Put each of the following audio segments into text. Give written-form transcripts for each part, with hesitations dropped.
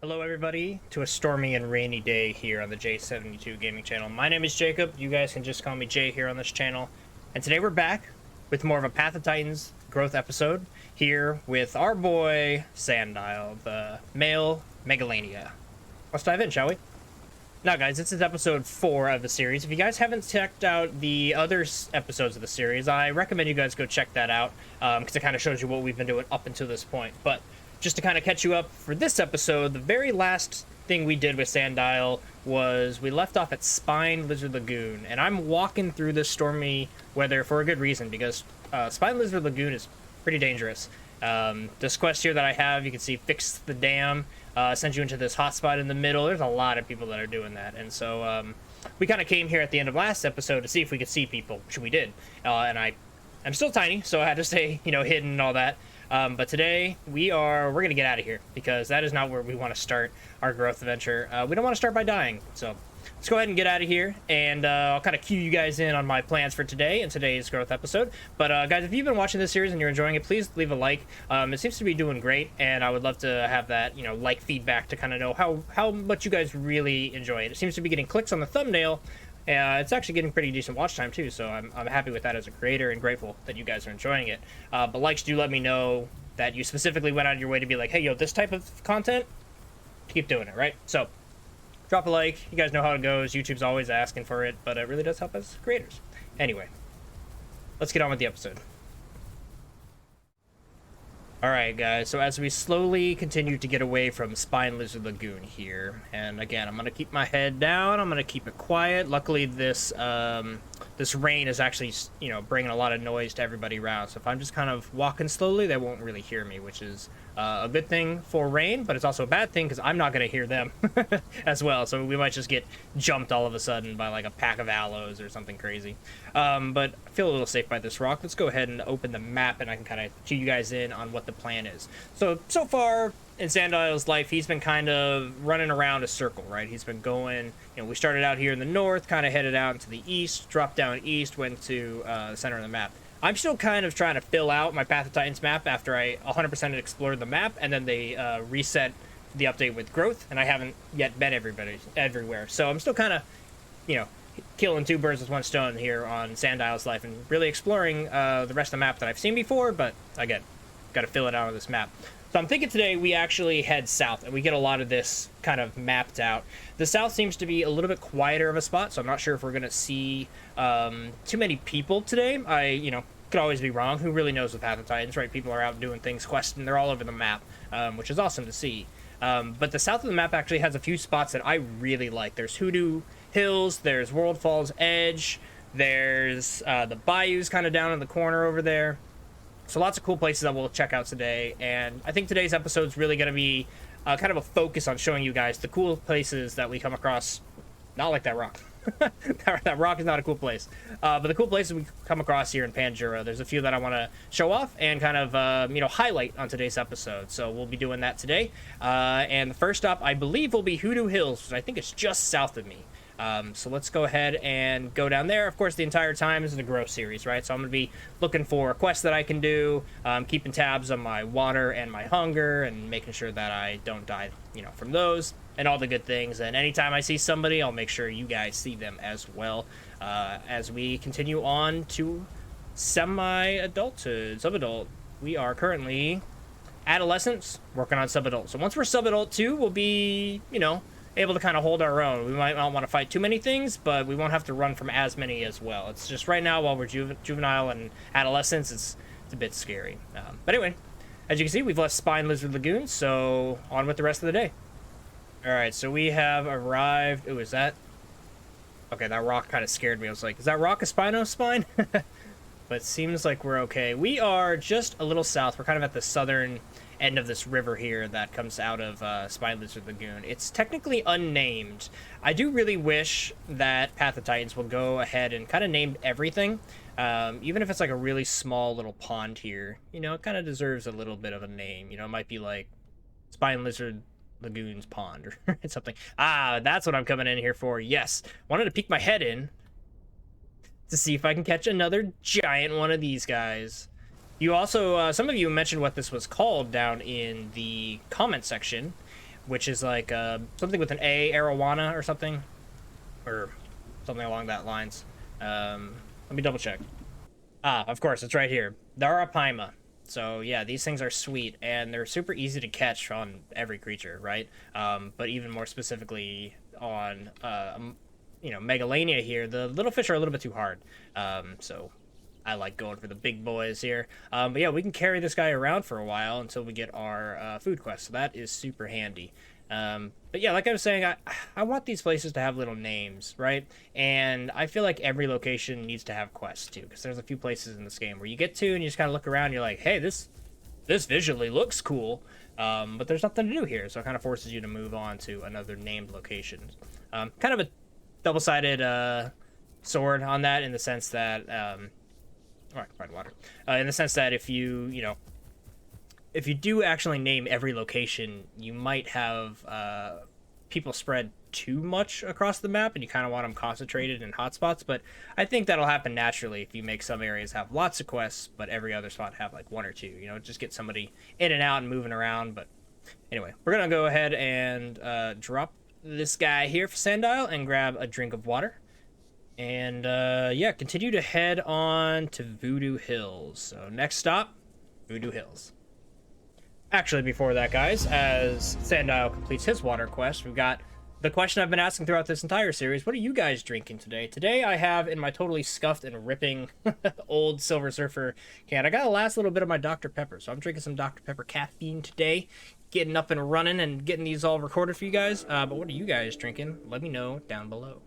Hello everybody to a stormy and rainy day here on the J72 Gaming channel. My name is Jacob. You guys can just call me Jay here on this channel. And today we're back with more of a Path of Titans growth episode here with our boy Sandile, the male Megalania. Let's dive in, shall we? Now guys, this is episode 4 of the series. If you guys haven't checked out the other episodes of the series, I recommend you guys go check that out because it kind of shows you what we've been doing up until this point. But just to kind of catch you up for this episode, the very last thing we did with Sandile was we left off at Spine Lizard Lagoon, and I'm walking through this stormy weather for a good reason, because Spine Lizard Lagoon is pretty dangerous. This quest here that I have, you can see Fix the Dam, sends you into this hotspot in the middle. There's a lot of people that are doing that, and so we kind of came here at the end of last episode to see if we could see people, which we did, and I'm still tiny, so I had to stay, hidden and all that. But today we're gonna get out of here because that is not where we want to start our growth adventure. We don't want to start by dying, so let's go ahead and get out of here, and I'll kind of cue you guys in on my plans for today and today's growth episode. But guys, if you've been watching this series and you're enjoying it, please leave a like. It seems to be doing great, and I would love to have that like feedback to kind of know how much you guys really enjoy it. It seems to be getting clicks on the thumbnail. It's actually getting pretty decent watch time too, so I'm happy with that as a creator and grateful that you guys are enjoying it. But likes do let me know that you specifically went out of your way to be like, hey, yo, this type of content, keep doing it, right? So drop a like. You guys know how it goes. YouTube's always asking for it, but it really does help us creators. Anyway, let's get on with the episode. Alright guys, so as we slowly continue to get away from Spine Lizard Lagoon here, and again, I'm going to keep my head down, I'm going to keep it quiet. Luckily this this rain is actually, bringing a lot of noise to everybody around, so if I'm just kind of walking slowly, they won't really hear me, which is a good thing for rain, but it's also a bad thing because I'm not going to hear them as well, so we might just get jumped all of a sudden by like a pack of aloes or something crazy. But I feel a little safe by this rock. Let's go ahead and open the map and I can kind of cue you guys in on what the plan is. So far in Sandile's life, he's been kind of running around a circle, right? He's been going, we started out here in the north, kind of headed out into the east, dropped down east, went to the center of the map. I'm still kind of trying to fill out my Path of Titans map after I 100% explored the map, and then they reset the update with growth, and I haven't yet been everywhere. So I'm still kind of, killing two birds with one stone here on Sandile's life and really exploring the rest of the map that I've seen before, but again, got to fill it out on this map. So I'm thinking today we actually head south and we get a lot of this kind of mapped out. The south seems to be a little bit quieter of a spot, so I'm not sure if we're going to see too many people today. I, could always be wrong. Who really knows with Path of Titans, right? People are out doing things, questing, they're all over the map, which is awesome to see. But the south of the map actually has a few spots that I really like. There's Hoodoo Hills, there's World Falls Edge, there's the bayous kind of down in the corner over there. So lots of cool places that we'll check out today, and I think today's episode is really going to be kind of a focus on showing you guys the cool places that we come across. Not like that rock. That rock is not a cool place. But the cool places we come across here in Pandora, there's a few that I want to show off and kind of, highlight on today's episode. So we'll be doing that today. And the first stop, I believe, will be Hoodoo Hills, which I think is just south of me. So let's go ahead and go down there. Of course, the entire time is the grow series, right? So I'm going to be looking for quests that I can do, keeping tabs on my water and my hunger, and making sure that I don't die, from those, and all the good things. And anytime I see somebody, I'll make sure you guys see them as well, as we continue on to semi-adulthood, sub-adult. We are currently adolescents, working on sub-adult. So once we're sub-adult too, we'll be, able to kind of hold our own. We might not want to fight too many things, but we won't have to run from as many as well. It's just right now, while we're juvenile and adolescents, it's a bit scary. But anyway, as you can see, we've left Spine Lizard Lagoon, so on with the rest of the day. Alright, so we have arrived. Ooh, is that... Okay, that rock kind of scared me. I was like, is that rock a Spino spine? But it seems like we're okay. We are just a little south. We're kind of at the southern end of this river here that comes out of Spine Lizard Lagoon. It's technically unnamed. I do really wish that Path of Titans will go ahead and kind of name everything. Even if it's like a really small little pond here, it kind of deserves a little bit of a name. It might be like Spine Lizard Lagoon's Pond or something. Ah, that's what I'm coming in here for. Yes. Wanted to peek my head in to see if I can catch another giant one of these guys. You also, some of you mentioned what this was called down in the comment section, which is like something with an A, arowana or something, or something along that lines. Let me double check. Ah, of course, it's right here. The Arapaima. So yeah, these things are sweet, and they're super easy to catch on every creature, right? But even more specifically on, Megalania here, the little fish are a little bit too hard. So I like going for the big boys here. But yeah, we can carry this guy around for a while until we get our food quest, so that is super handy. But yeah, like I was saying, I want these places to have little names, right? And I feel like every location needs to have quests too, because there's a few places in this game where you get to and you just kind of look around and you're like, hey, this visually looks cool, but there's nothing to do here, so it kind of forces you to move on to another named location. Kind of a double-sided sword on that, in the sense that oh, I can find water. In the sense that if you if you do actually name every location, you might have people spread too much across the map, and you kind of want them concentrated in hotspots. But I think that'll happen naturally if you make some areas have lots of quests, but every other spot have like one or two. You know, just get somebody in and out and moving around. But anyway, we're gonna go ahead and drop this guy here for Sandile and grab a drink of water. And yeah, continue to head on to Voodoo Hills. So next stop, Voodoo Hills. Actually, before that, guys, as Sandile completes his water quest, we've got the question I've been asking throughout this entire series. What are you guys drinking today? Today I have in my totally scuffed and ripping old Silver Surfer can, I got a last little bit of my Dr. Pepper. So I'm drinking some Dr. Pepper caffeine today, getting up and running and getting these all recorded for you guys. But what are you guys drinking? Let me know down below.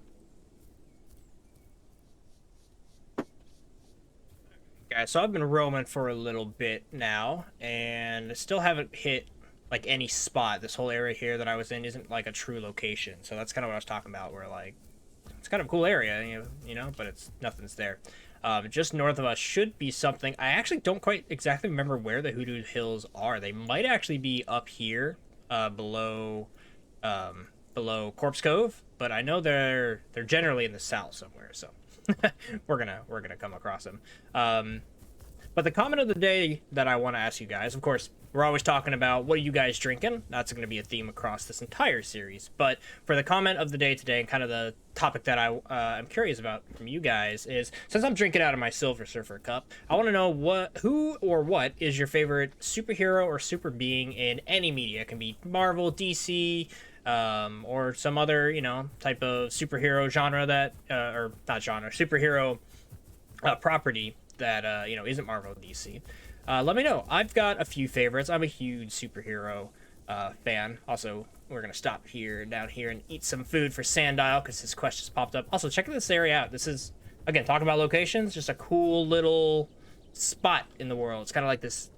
Guys, so I've been roaming for a little bit now, and I still haven't hit like any spot. This whole area here that I was in isn't like a true location, so that's kind of what I was talking about, where like it's kind of a cool area, you know, but it's nothing's there. Just north of us should be something. I actually don't quite exactly remember where the Hoodoo Hills are. They might actually be up here, below Corpse Cove, but I know they're generally in the south somewhere, so we're gonna come across them. But the comment of the day that I want to ask you guys, of course, we're always talking about what are you guys drinking. That's going to be a theme across this entire series. But for the comment of the day today, and kind of the topic that I'm curious about from you guys is, since I'm drinking out of my Silver Surfer cup, I want to know who or what is your favorite superhero or super being in any media. It can be Marvel, DC, or some other, type of superhero genre that, or not genre, superhero property that, isn't Marvel or DC. Let me know. I've got a few favorites. I'm a huge superhero fan. Also, we're going to stop down here and eat some food for Sandile because his questions popped up. Also, check this area out. This is, again, talking about locations, just a cool little spot in the world. It's kind of like this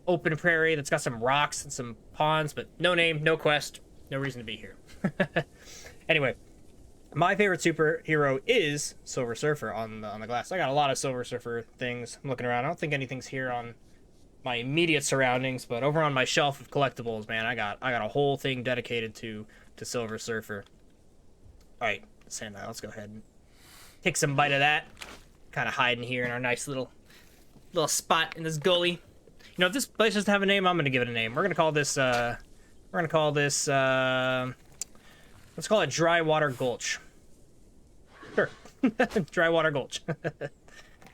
open prairie that's got some rocks and some ponds, but no name, no quest, no reason to be here. Anyway, my favorite superhero is Silver Surfer on the glass. I got a lot of Silver Surfer things. I'm looking around. I don't think anything's here on my immediate surroundings, but over on my shelf of collectibles, man, I got a whole thing dedicated to Silver Surfer. All right, Sandile, let's go ahead and take some bite of that. Kind of hiding here in our nice little spot in this gully. If this place doesn't have a name, I'm gonna give it a name. We're gonna call this. Let's call it Dry Water Gulch. Sure. Dry Water Gulch.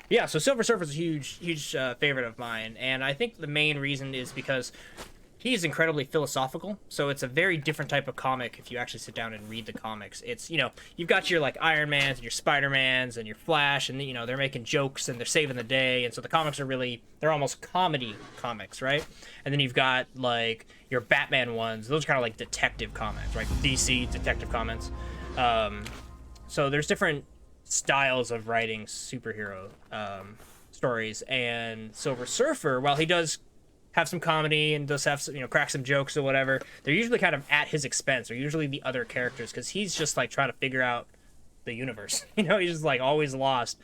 Yeah, so Silver Surfer's a huge favorite of mine, and I think the main reason is because he's incredibly philosophical. So it's a very different type of comic if you actually sit down and read the comics. It's, you've got your like Iron Mans and your Spider-Mans and your Flash, and they're making jokes and they're saving the day, and so the comics are they're almost comedy comics, right? And then you've got like your Batman ones. Those are kind of like detective comics, right? DC detective comics. So there's different styles of writing superhero stories, and Silver Surfer, while he does have some comedy and does have some, crack some jokes or whatever, they're usually kind of at his expense. They're usually the other characters, because he's just like trying to figure out the universe. He's just like always lost.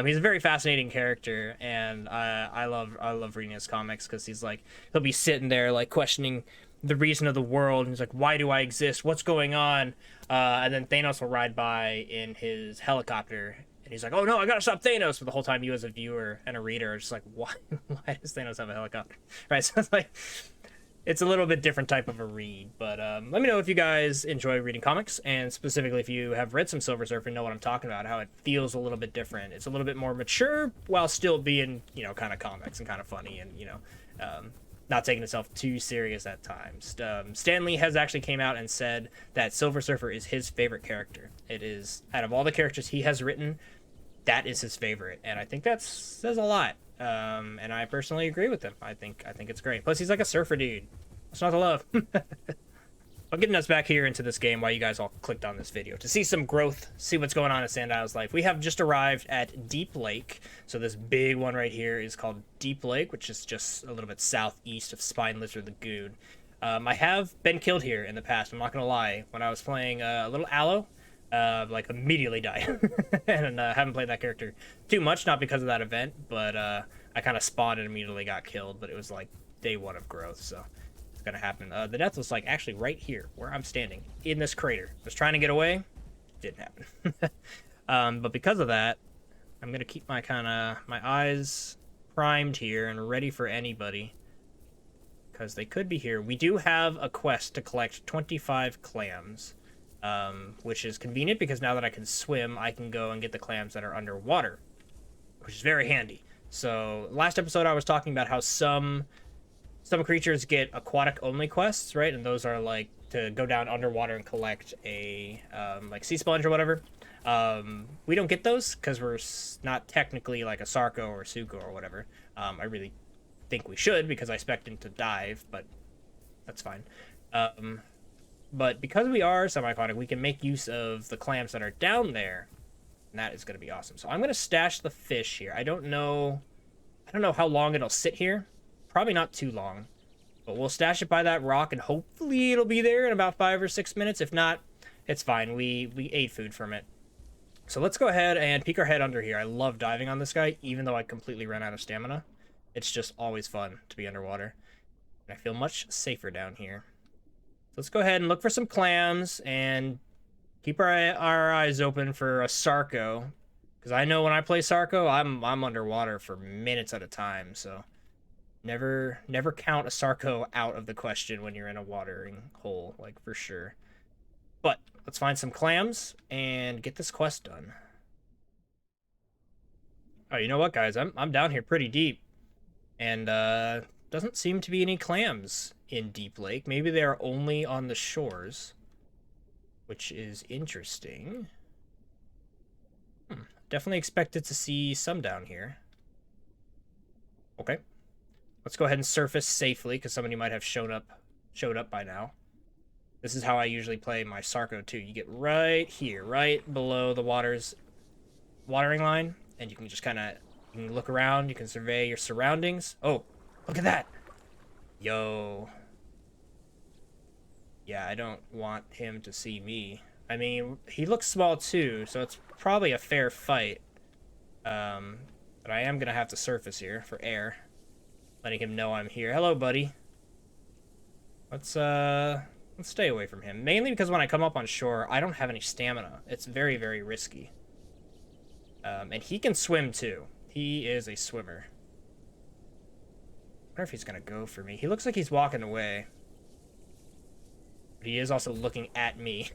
He's a very fascinating character, and I love reading his comics, because he'll be sitting there like questioning the reason of the world, and he's like, why do I exist, what's going on? And then Thanos will ride by in his helicopter, And he's like, oh no, I gotta stop Thanos. But the whole time you as a viewer and a reader are just like, why, why does Thanos have a helicopter? Right, so it's like, it's a little bit different type of a read. But let me know if you guys enjoy reading comics, and specifically if you have read some Silver Surfer and know what I'm talking about, how it feels a little bit different. It's a little bit more mature while still being, you know, kind of comics and kind of funny, and, you know, not taking itself too serious at times. Stan Lee has actually came out and said that Silver Surfer is his favorite character. It is, out of all the characters he has written, that is his favorite, and I think that says a lot. And I personally agree with him. I think it's great. Plus, he's like a surfer dude. What's not to love? I'm getting us back here into this game while you guys all clicked on this video to see some growth, see what's going on in Sandial's life. We have just arrived at Deep Lake. So this big one right here is called Deep Lake, which is just a little bit southeast of Spine Lizard Lagoon. I have been killed here in the past, I'm not going to lie. When I was playing a little Aloe, like immediately died. And haven't played that character too much, not because of that event, but I kind of spawned and immediately got killed, but it was like day one of growth, so it's gonna happen. The death was like actually right here where I'm standing in this crater. I was trying to get away, didn't happen. But because of that, I'm gonna keep my my eyes primed here and ready for anybody, because they could be here. We do have a quest to collect 25 clams, which is convenient because now that I can swim, I can go and get the clams that are underwater, which is very handy. So last episode I was talking about how some creatures get aquatic only quests, right? And those are like to go down underwater and collect a like sea sponge or whatever. We don't get those because we're not technically like a Sarco or Suko or whatever. I really think we should, because I expect him to dive, but that's fine. But because we are semi-aquatic, we can make use of the clams that are down there, and that is going to be awesome. So I'm going to stash the fish here. I don't know how long it'll sit here. Probably not too long, but we'll stash it by that rock, and hopefully it'll be there in about 5 or 6 minutes. If not, it's fine. We ate food from it. So let's go ahead and peek our head under here. I love diving on this guy, even though I completely ran out of stamina. It's just always fun to be underwater, and I feel much safer down here. Let's go ahead and look for some clams and keep our eyes open for a Sarco, because I know when I play Sarco, I'm underwater for minutes at a time. So never count a Sarco out of the question when you're in a watering hole, like, for sure. But let's find some clams and get this quest done. Oh, you know what, guys? I'm down here pretty deep, and doesn't seem to be any clams in Deep Lake. Maybe they are only on the shores, which is interesting. Definitely expected to see some down here. Okay, let's go ahead and surface safely, because somebody might have showed up by now. This is how I usually play my Sarco too. You get right here, right below the watering line, and you can just kind of look around. You can survey your surroundings. Oh, look at that. Yo. Yeah, I don't want him to see me. I mean, he looks small too, so it's probably a fair fight. But I am gonna have to surface here for air, letting him know I'm here. Hello, buddy. Let's stay away from him. Mainly because when I come up on shore, I don't have any stamina. It's very, very risky. And he can swim too. He is a swimmer. I wonder if he's gonna go for me. He looks like he's walking away. But he is also looking at me.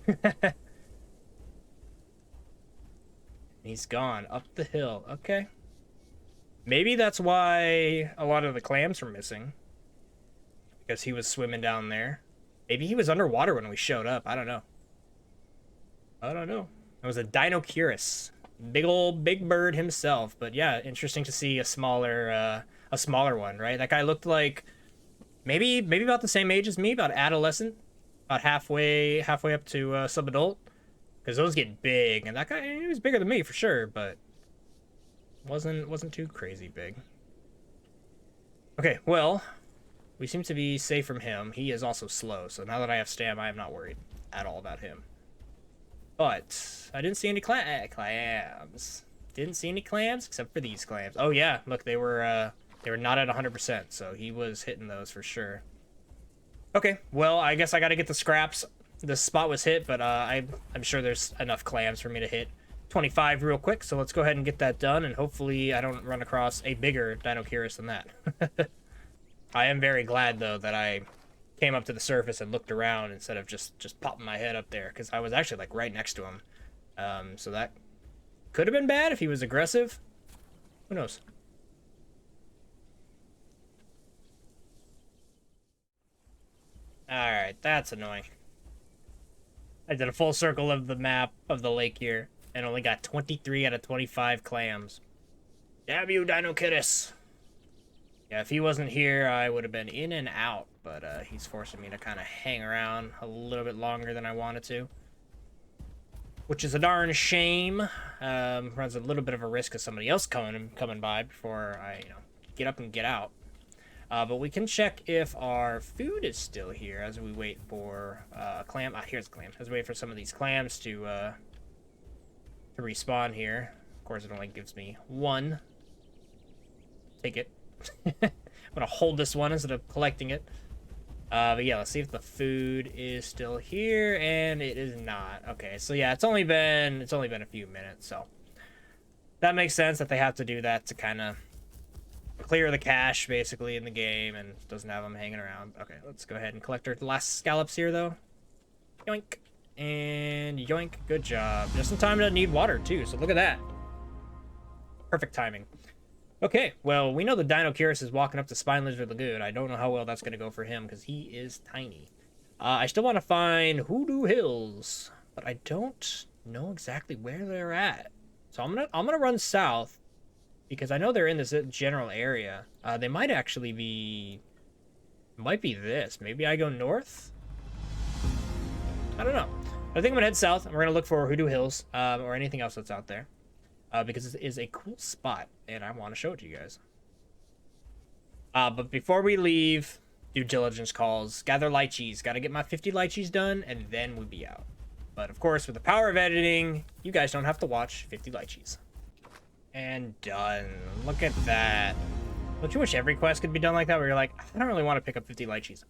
He's gone up the hill. Okay. Maybe that's why a lot of the clams were missing, because he was swimming down there. Maybe he was underwater when we showed up. I don't know. It was a Dinocurus. Big bird himself. But yeah, interesting to see a smaller one, right? That guy looked like maybe about the same age as me, about adolescent, about halfway up to sub-adult, because those get big, and that guy, he was bigger than me for sure, but wasn't too crazy big. Okay, well, we seem to be safe from him. He is also slow, so now that I have stam, I am not worried at all about him. But I didn't see any clams. Didn't see any clams except for these clams. Oh yeah, look, they were not at 100%, so he was hitting those for sure. Okay, well, I guess I gotta get the scraps. The spot was hit, but I'm sure there's enough clams for me to hit 25 real quick, so let's go ahead and get that done, and hopefully I don't run across a bigger Dinoceras than that. I am very glad, though, that I came up to the surface and looked around instead of just popping my head up there, because I was actually, like, right next to him. So that could have been bad if he was aggressive. Who knows? Alright, that's annoying. I did a full circle of the map of the lake here, and only got 23 out of 25 clams. Damn you, Dinoceras! Yeah, if he wasn't here, I would have been in and out, but he's forcing me to kind of hang around a little bit longer than I wanted to. Which is a darn shame. Runs a little bit of a risk of somebody else coming by before I, get up and get out. But we can check if our food is still here as we wait for a clam. Ah, here's a clam. As we wait for some of these clams to respawn here. Of course, it only gives me one. Take it. I'm gonna hold this one instead of collecting it. But yeah, let's see if the food is still here, and it is not. Okay, so yeah, it's only been a few minutes, so that makes sense that they have to do that to kind of clear the cache basically in the game and doesn't have them hanging around. Okay, let's go ahead and collect our last scallops here though. Yoink and yoink. Good job. Just in time to need water too, so look at that. Perfect timing. Okay, well, we know the Dinoceras is walking up to Spine Lizard Lagoon. I don't know how well that's going to go for him because he is tiny. I still want to find Hoodoo Hills, but I don't know exactly where they're at. So I'm gonna run south because I know they're in this general area. They might actually be... Might be this. Maybe I go north? I don't know. I think I'm going to head south, and we're going to look for Hoodoo Hills, or anything else that's out there. Because it is a cool spot, and I want to show it to you guys. But before we leave, due diligence calls, gather lychees. Got to get my 50 lychees done, and then we'll be out. But of course, with the power of editing, you guys don't have to watch 50 lychees. And done. Look at that. Don't you wish every quest could be done like that, where you're like, I don't really want to pick up 50 lychees.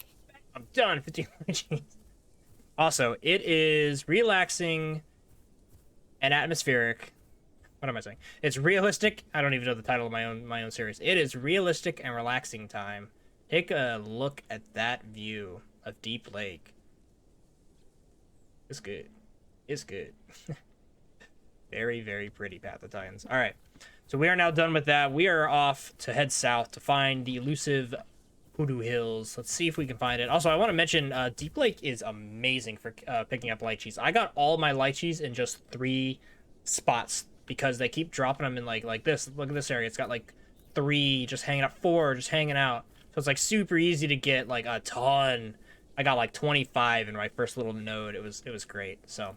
I'm done, 50 lychees. Also, it is relaxing and atmospheric. What am I saying? It's realistic. I don't even know the title of my own series. It is realistic and relaxing time. Take a look at that view of Deep Lake. It's good. It's good. Very, very pretty, Path of Titans. All right. So we are now done with that. We are off to head south to find the elusive Hoodoo Hills. Let's see if we can find it. Also, I want to mention Deep Lake is amazing for picking up lychees. I got all my lychees in just 3 spots because they keep dropping them in like this. Look at this area. It's got like 3 just hanging out, 4 just hanging out. So it's like super easy to get like a ton. I got like 25 in my first little node. It was great. So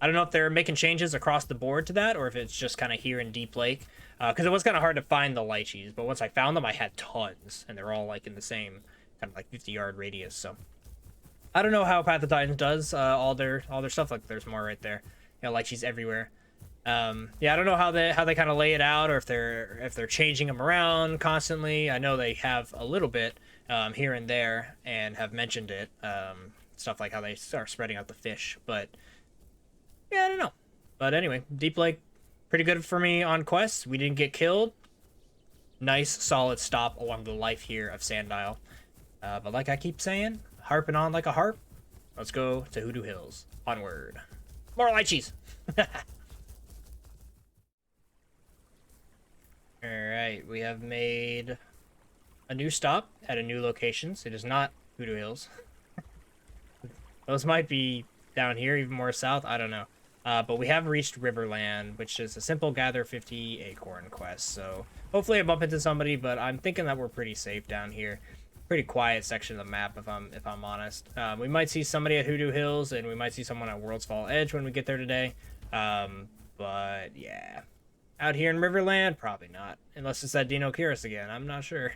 I don't know if they're making changes across the board to that or if it's just kind of here in Deep Lake. Because it was kind of hard to find the lychees, but once I found them, I had tons, and they're all like in the same kind of like 50-yard radius. So I don't know how Path of Titans does all their stuff. Like there's more right there, lychees everywhere. Yeah, I don't know how they kind of lay it out, or if they're changing them around constantly. I know they have a little bit here and there, and have mentioned it. Stuff like how they start spreading out the fish, but yeah, I don't know. But anyway, Deep Lake, pretty good for me on quests. We didn't get killed. Nice, solid stop along the life here of Sandile. But like I keep saying, harping on like a harp. Let's go to Hoodoo Hills. Onward. More lychees. Alright, we have made a new stop at a new location. So it is not Hoodoo Hills. Those might be down here, even more south. I don't know. But we have reached Riverland, which is a simple gather 50 acorn quest. So hopefully I bump into somebody, but I'm thinking that we're pretty safe down here. Pretty quiet section of the map, if I'm honest. We might see somebody at Hoodoo Hills, and we might see someone at World's Fall Edge when we get there today. But yeah, out here in Riverland, probably not, unless it's that Dinoceras again. I'm not sure.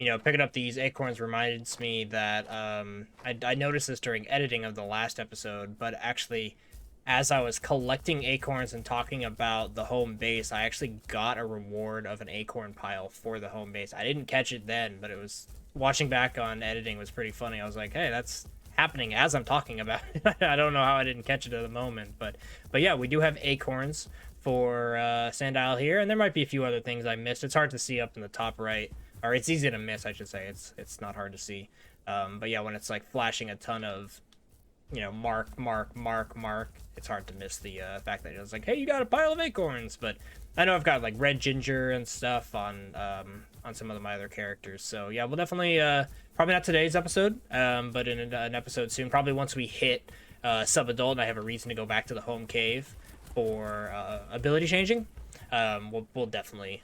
Picking up these acorns reminds me that I noticed this during editing of the last episode, but actually, as I was collecting acorns and talking about the home base, I actually got a reward of an acorn pile for the home base. I didn't catch it then, but it was watching back on editing was pretty funny. I was like, hey, that's happening as I'm talking about it. I don't know how I didn't catch it at the moment, but yeah, we do have acorns for Sand Isle here, and there might be a few other things I missed. It's hard to see up in the top right, or it's easy to miss, I should say. It's not hard to see. But yeah, when it's like flashing a ton of, you know, mark, it's hard to miss the fact that it's like, hey, you got a pile of acorns. But I know I've got like red ginger and stuff on some of my other characters. So yeah, we'll definitely probably not today's episode, but in an episode soon, probably once we hit sub-adult and I have a reason to go back to the home cave for ability changing, we'll definitely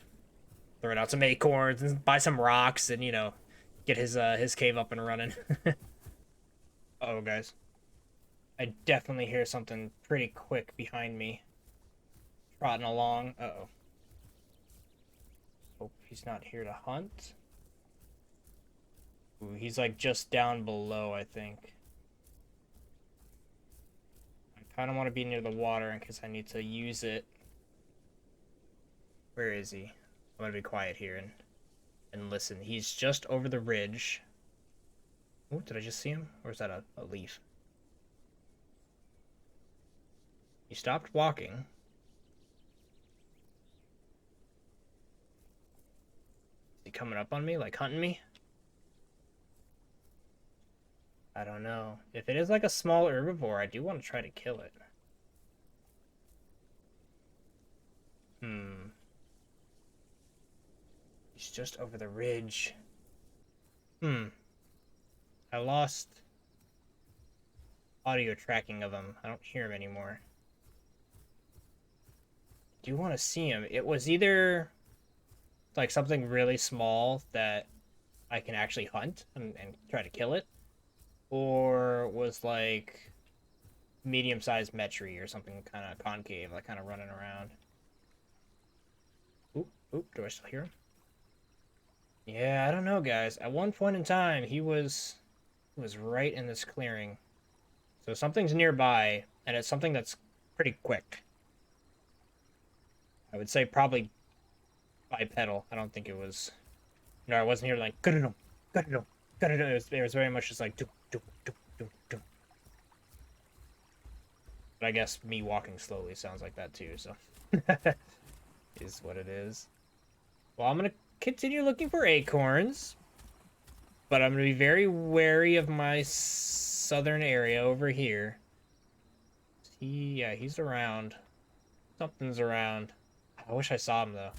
throw out some acorns and buy some rocks and, you know, get his cave up and running. Oh, guys, I definitely hear something pretty quick behind me, trotting along. Uh-oh. Hope he's not here to hunt. Ooh, he's like just down below, I think. I kind of want to be near the water in case I need to use it. Where is he? I'm gonna be quiet here and listen. He's just over the ridge. Oh, did I just see him? Or is that a leaf? He stopped walking. Is he coming up on me, like hunting me? I don't know. If it is like a small herbivore, I do want to try to kill it. He's just over the ridge. I lost audio tracking of him. I don't hear him anymore. Do you want to see him? It was either like something really small that I can actually hunt and try to kill it, or was like medium-sized metry or something kind of concave, like kind of running around. Oop, do I still hear him? Yeah, I don't know, guys. At one point in time, he was right in this clearing. So something's nearby, and it's something that's pretty quick. I would say probably bipedal. I don't think it was... No, I wasn't here like... It was very much just like... But I guess me walking slowly sounds like that too, so... is what it is. Well, I'm going to continue looking for acorns, but I'm going to be very wary of my southern area over here. Yeah, he's around. Something's around. I wish I saw him, though.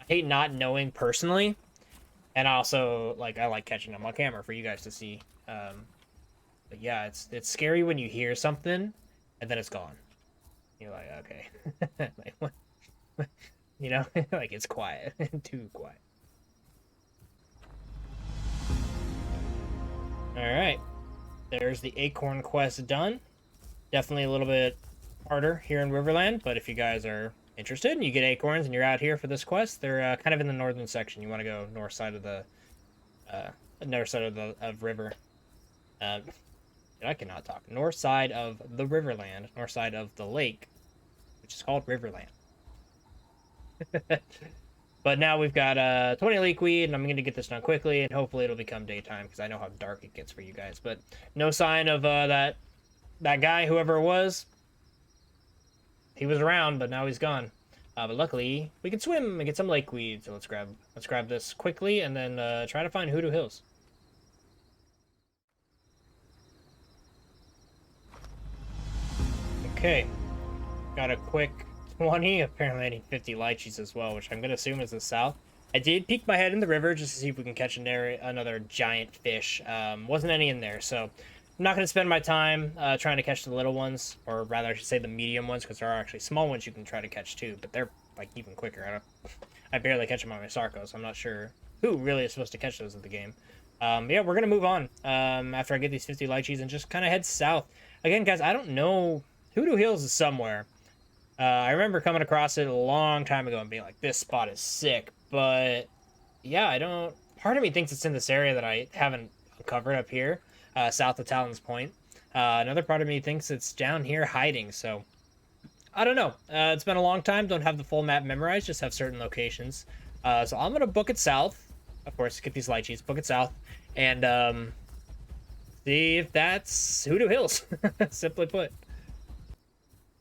I hate not knowing personally, and also, like, I like catching him on camera for you guys to see. But yeah, it's scary when you hear something, and then it's gone. You're like, okay. Like, what? You know, like it's quiet, too quiet. All right, there's the acorn quest done. Definitely a little bit harder here in Riverland, but if you guys are interested and you get acorns and you're out here for this quest, they're kind of in the northern section. You want to go north side of the river. I cannot talk. North side of the Riverland, north side of the lake, which is called Riverland. But now we've got 20 leekweed, and I'm going to get this done quickly, and hopefully it'll become daytime, because I know how dark it gets for you guys. But no sign of that guy, whoever it was. He was around, but now he's gone. But luckily, we can swim and get some lakeweed, so let's grab this quickly, and then try to find Hoodoo Hills. Okay, got a quick 20. Apparently I need 50 lychees as well, which I'm going to assume is the south. I did peek my head in the river just to see if we can catch another giant fish. Wasn't any in there, so I'm not going to spend my time trying to catch the little ones, or rather I should say the medium ones, because there are actually small ones you can try to catch too, but they're like even quicker. I barely catch them on my Sarco, so I'm not sure who really is supposed to catch those in the game. Yeah, we're going to move on after I get these 50 lychees and just kind of head south. Again, guys, I don't know. Hoodoo Hills is somewhere. I remember coming across it a long time ago and being like, this spot is sick. But, yeah, I don't... Part of me thinks it's in this area that I haven't covered up here, south of Talon's Point. Another part of me thinks it's down here hiding, so... I don't know. It's been a long time. Don't have the full map memorized. Just have certain locations. So I'm going to book it south. Of course, get these lychees. Book it south. And See if that's Hoodoo Hills, simply put.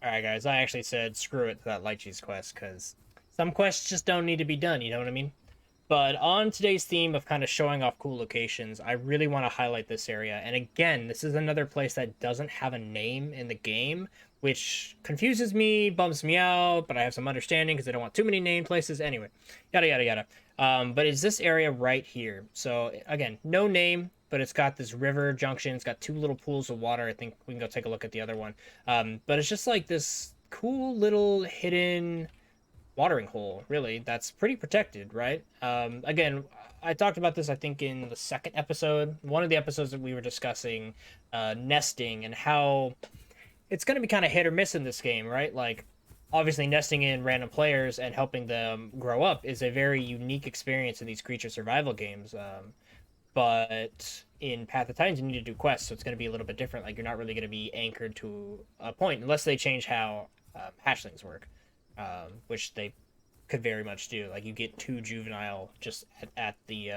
Alright, guys, I actually said screw it to that Lychee's quest, because some quests just don't need to be done, you know what I mean? But on today's theme of kind of showing off cool locations, I really want to highlight this area. And again, this is another place that doesn't have a name in the game, which confuses me, bums me out, but I have some understanding because I don't want too many named places. Anyway, yada, yada, yada. But it's this area right here. So again, no name, but it's got this river junction. It's got two little pools of water. I think we can go take a look at the other one. But it's just like this cool little hidden watering hole, really, that's pretty protected, right? Again, I talked about this, I think, in the second episode, one of the episodes that we were discussing nesting and how it's going to be kind of hit or miss in this game, right? Like, obviously, nesting in random players and helping them grow up is a very unique experience in these creature survival games. But in Path of Titans, you need to do quests, so it's going to be a little bit different. Like, you're not really going to be anchored to a point unless they change how hatchlings work. Which they could very much do. Like, you get 2 juvenile just at the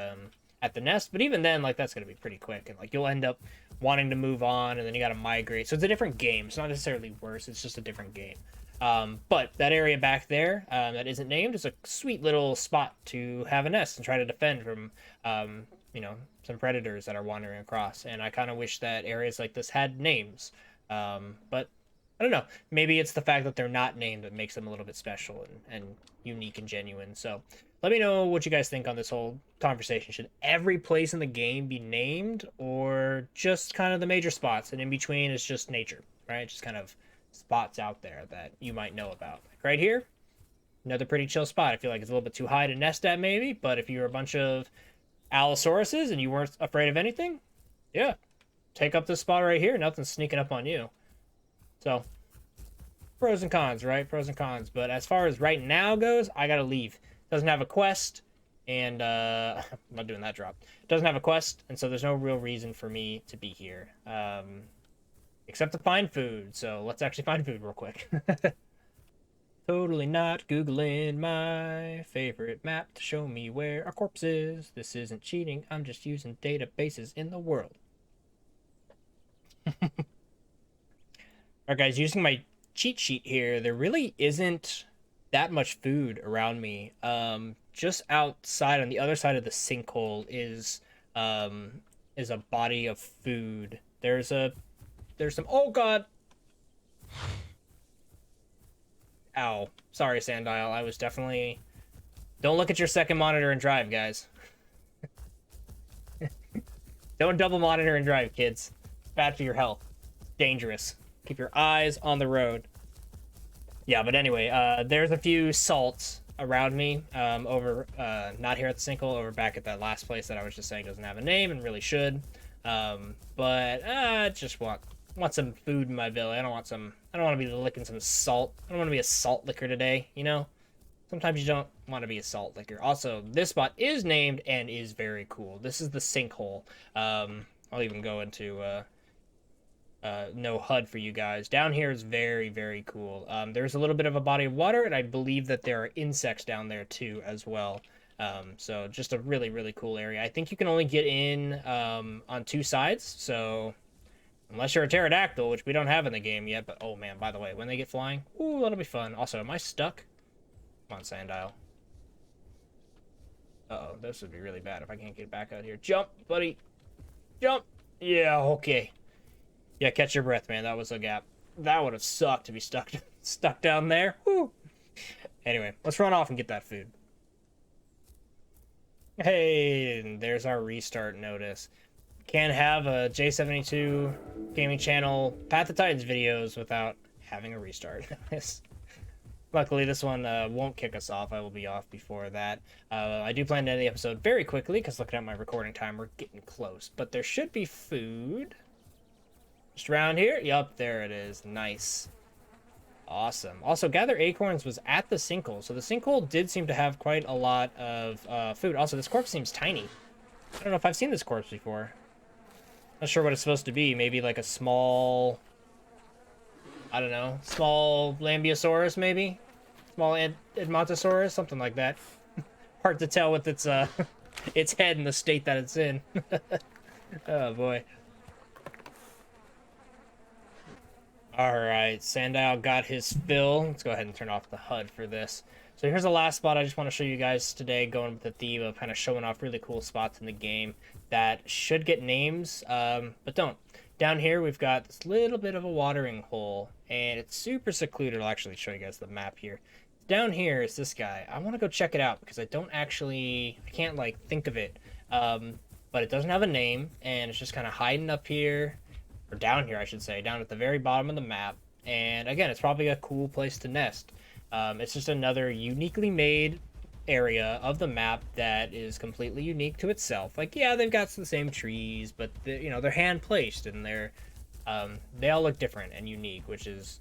nest, but even then, like, that's gonna be pretty quick, and like you'll end up wanting to move on, and then you got to migrate. So it's a different game. It's not necessarily worse. It's just a different game. But that area back there that isn't named is a sweet little spot to have a nest and try to defend from some predators that are wandering across. And I kind of wish that areas like this had names. But I don't know. Maybe it's the fact that they're not named that makes them a little bit special and unique and genuine. So let me know what you guys think on this whole conversation. Should every place in the game be named, or just kind of the major spots, and in between is just nature, right? Just kind of spots out there that you might know about. Like right here, another pretty chill spot. I feel like it's a little bit too high to nest at maybe, but if you're a bunch of Allosauruses and you weren't afraid of anything, yeah, take up this spot right here. Nothing's sneaking up on you. So, pros and cons, right? Pros and cons. But as far as right now goes, I gotta leave. Doesn't have a quest, and I'm not doing that drop. Doesn't have a quest, and so there's no real reason for me to be here. Except to find food. So let's actually find food real quick. Totally not Googling my favorite map to show me where a corpse is. This isn't cheating. I'm just using databases in the world. Alright guys, using my cheat sheet here, there really isn't that much food around me. Just outside on the other side of the sinkhole is a body of food. There's some, oh god. Ow. Sorry, Sandile. I was definitely, don't look at your second monitor and drive, guys. Don't double monitor and drive, kids. It's bad for your health. It's dangerous. Keep your eyes on the road. Yeah, but anyway, there's a few salts around me over, not here at the sinkhole, over back at that last place that I was just saying doesn't have a name and really should. But I just want some food in my belly. I don't want to be licking some salt. I don't want to be a salt licker today, you know? Sometimes you don't want to be a salt licker. Also, this spot is named and is very cool. This is the sinkhole. I'll even go into no HUD for you guys. Down here is very, very cool. There's a little bit of a body of water, and I believe that there are insects down there too as well. So just a really, really cool area. I think you can only get in on 2 sides, so unless you're a pterodactyl, which we don't have in the game yet. But oh man, by the way, when they get flying, ooh, that'll be fun. Also, am I stuck? Come on, Sandile. Uh-oh, this would be really bad if I can't get back out here. Jump, buddy. Jump. Yeah, okay. Yeah, catch your breath, man. That was a gap. That would have sucked to be stuck down there. Whew. Anyway, let's run off and get that food. Hey, and there's our restart notice. Can't have a J72 gaming channel Path of Titans videos without having a restart. Luckily, this one won't kick us off. I will be off before that. I do plan to end the episode very quickly because looking at my recording time, we're getting close. But there should be food just around here. Yup, there it is. Nice. Awesome. Also, Gather Acorns was at the sinkhole, so the sinkhole did seem to have quite a lot of food. Also, this corpse seems tiny. I don't know if I've seen this corpse before. Not sure what it's supposed to be. Maybe like a small, I don't know, small Lambeosaurus maybe? Small Edmontosaurus, something like that. Hard to tell with its its head in the state that it's in. Oh boy. All right, Sandile got his fill. Let's go ahead and turn off the HUD for this. So here's the last spot I just want to show you guys today, going with the theme of kind of showing off really cool spots in the game that should get names, but don't. Down here, we've got this little bit of a watering hole, and it's super secluded. I'll actually show you guys the map here. Down here is this guy. I want to go check it out because I can't like think of it. But it doesn't have a name, and it's just kind of hiding up here, or down here, I should say, down at the very bottom of the map. And again, it's probably a cool place to nest. It's just another uniquely made area of the map that is completely unique to itself. Like, yeah, they've got the same trees, but they're hand placed, and they all look different and unique, which is,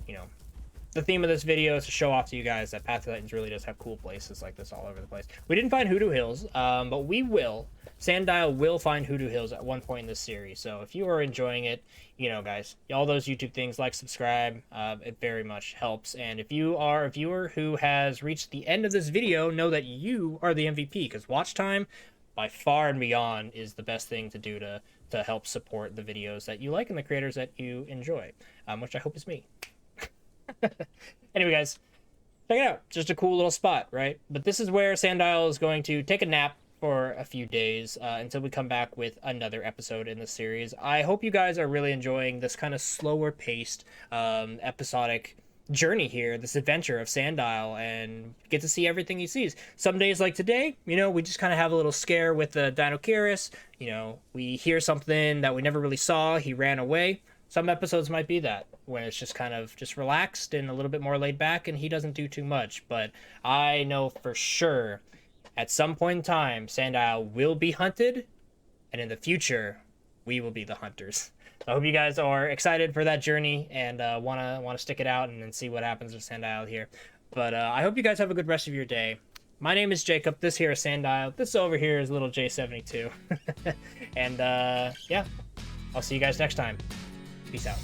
the theme of this video is to show off to you guys that Path of Titans really does have cool places like this all over the place. We didn't find Hoodoo Hills, but we will. Sandile will find Hoodoo Hills at one point in this series. So if you are enjoying it, guys, all those YouTube things, like, subscribe, it very much helps. And if you are a viewer who has reached the end of this video, know that you are the MVP, because watch time, by far and beyond, is the best thing to do to help support the videos that you like and the creators that you enjoy, which I hope is me. Anyway, guys, check it out. Just a cool little spot, right? But this is where Sandile is going to take a nap for a few days until we come back with another episode in the series. I hope you guys are really enjoying this kind of slower paced episodic journey here, this adventure of Sandile, and get to see everything he sees. Some days like today, we just kind of have a little scare with the Dinocaris. We hear something that we never really saw. He ran away. Some episodes might be that, when it's just kind of just relaxed and a little bit more laid back and he doesn't do too much. But I know for sure at some point in time, Sandile will be hunted, and in the future, we will be the hunters. So I hope you guys are excited for that journey and wanna stick it out and then see what happens with Sandile here. But I hope you guys have a good rest of your day. My name is Jacob. This here is Sandile. This over here is little J72. And yeah, I'll see you guys next time. Peace out.